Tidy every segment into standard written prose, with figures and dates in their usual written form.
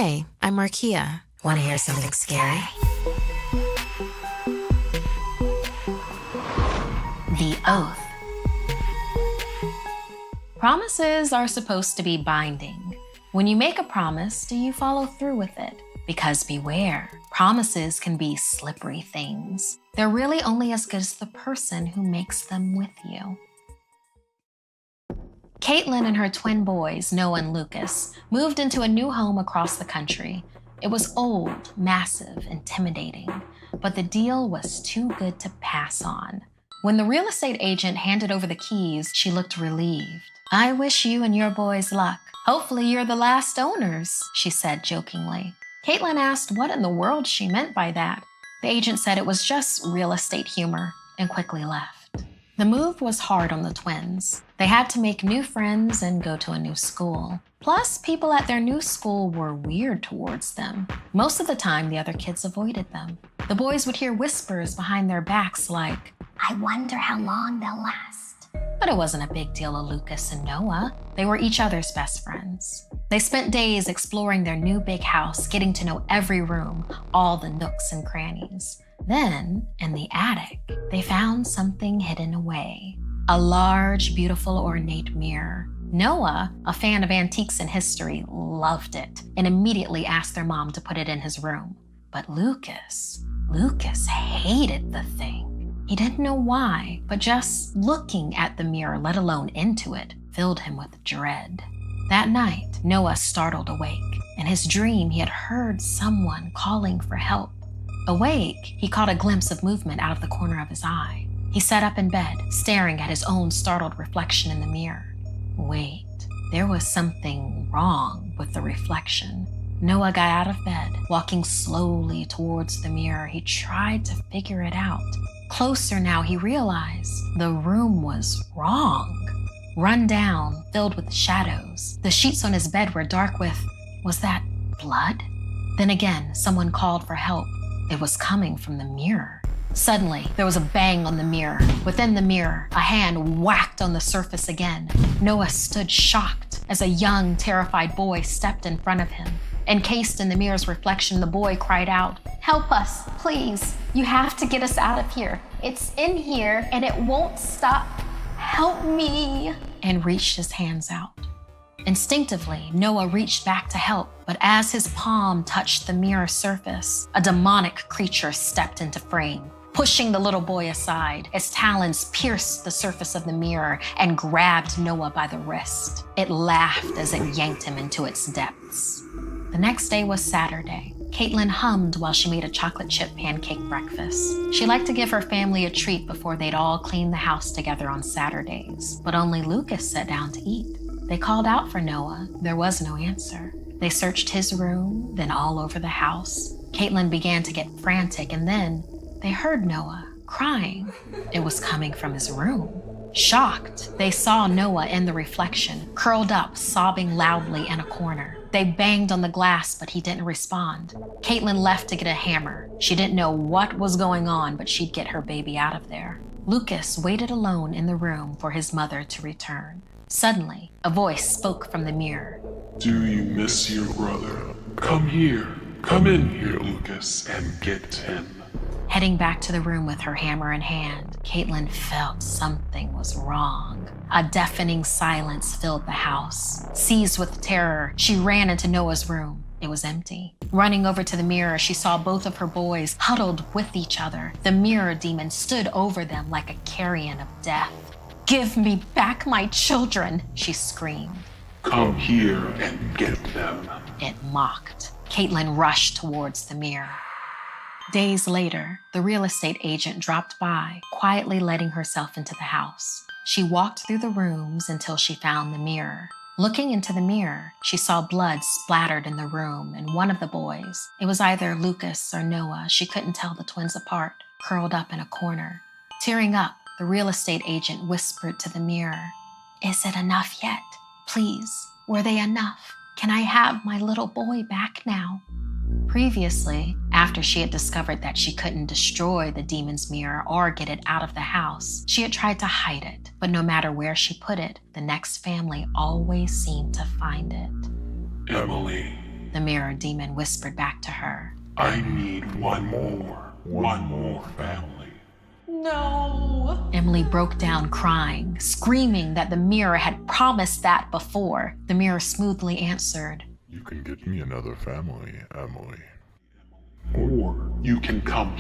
Hey, I'm Markia. Want to hear something scary? The Oath. Promises are supposed to be binding. When you make a promise, do you follow through with it? Because beware, promises can be slippery things. They're really only as good as the person who makes them with you. Caitlin and her twin boys, Noah and Lucas, moved into a new home across the country. It was old, massive, intimidating, but the deal was too good to pass on. When the real estate agent handed over the keys, she looked relieved. "I wish you and your boys luck. Hopefully you're the last owners," she said jokingly. Caitlin asked what in the world she meant by that. The agent said it was just real estate humor and quickly left. The move was hard on the twins. They had to make new friends and go to a new school. Plus, people at their new school were weird towards them. Most of the time, the other kids avoided them. The boys would hear whispers behind their backs like, "I wonder how long they'll last." But it wasn't a big deal to Lucas and Noah. They were each other's best friends. They spent days exploring their new big house, getting to know every room, all the nooks and crannies. Then, in the attic, they found something hidden away. A large, beautiful, ornate mirror. Noah, a fan of antiques and history, loved it and immediately asked their mom to put it in his room. But Lucas hated the thing. He didn't know why, but just looking at the mirror, let alone into it, filled him with dread. That night, Noah startled awake. In his dream, he had heard someone calling for help. Awake, he caught a glimpse of movement out of the corner of his eye. He sat up in bed, staring at his own startled reflection in the mirror. Wait, there was something wrong with the reflection. Noah got out of bed, walking slowly towards the mirror. He tried to figure it out. Closer now, he realized the room was wrong. Run down, filled with shadows. The sheets on his bed were dark with, was that blood? Then again, someone called for help. It was coming from the mirror. Suddenly, there was a bang on the mirror. Within the mirror, a hand whacked on the surface again. Noah stood shocked as a young, terrified boy stepped in front of him. Encased in the mirror's reflection, the boy cried out, "Help us, please. You have to get us out of here. It's in here and it won't stop. Help me," and reached his hands out. Instinctively, Noah reached back to help, but as his palm touched the mirror surface, a demonic creature stepped into frame, pushing the little boy aside. Its talons pierced the surface of the mirror and grabbed Noah by the wrist. It laughed as it yanked him into its depths. The next day was Saturday. Caitlin hummed while she made a chocolate chip pancake breakfast. She liked to give her family a treat before they'd all clean the house together on Saturdays, but only Lucas sat down to eat. They called out for Noah. There was no answer. They searched his room, then all over the house. Caitlin began to get frantic, and then they heard Noah crying. It was coming from his room. Shocked, they saw Noah in the reflection, curled up, sobbing loudly in a corner. They banged on the glass, but he didn't respond. Caitlin left to get a hammer. She didn't know what was going on, but she'd get her baby out of there. Lucas waited alone in the room for his mother to return. Suddenly, a voice spoke from the mirror. "Do you miss your brother? Come here. Come in here, Lucas, and get him." Heading back to the room with her hammer in hand, Caitlin felt something was wrong. A deafening silence filled the house. Seized with terror, she ran into Noah's room. It was empty. Running over to the mirror, she saw both of her boys huddled with each other. The mirror demon stood over them like a carrion of death. "Give me back my children," she screamed. "Come here and get them," it mocked. Caitlin rushed towards the mirror. Days later, the real estate agent dropped by, quietly letting herself into the house. She walked through the rooms until she found the mirror. Looking into the mirror, she saw blood splattered in the room, and one of the boys, it was either Lucas or Noah, she couldn't tell the twins apart, curled up in a corner. Tearing up, the real estate agent whispered to the mirror, "Is it enough yet? Please, were they enough? Can I have my little boy back now?" Previously, after she had discovered that she couldn't destroy the demon's mirror or get it out of the house, she had tried to hide it, but no matter where she put it, the next family always seemed to find it. "Emily, the mirror demon whispered back to her. I need one more family. No! Emily broke down crying, screaming that the mirror had promised that before. The mirror smoothly answered, You can get me another family, Emily. Or you can come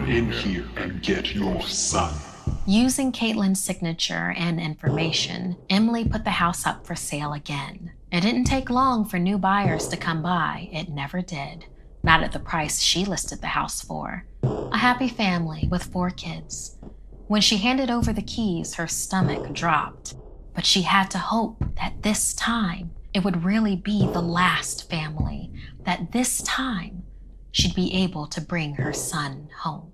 in here and get your son. Using Caitlin's signature and information, Emily put the house up for sale again. It didn't take long for new buyers to come by. It never did. Not at the price she listed the house for. A happy family with 4 kids. When she handed over the keys, her stomach dropped. But she had to hope that this time it would really be the last family, that this time she'd be able to bring her son home.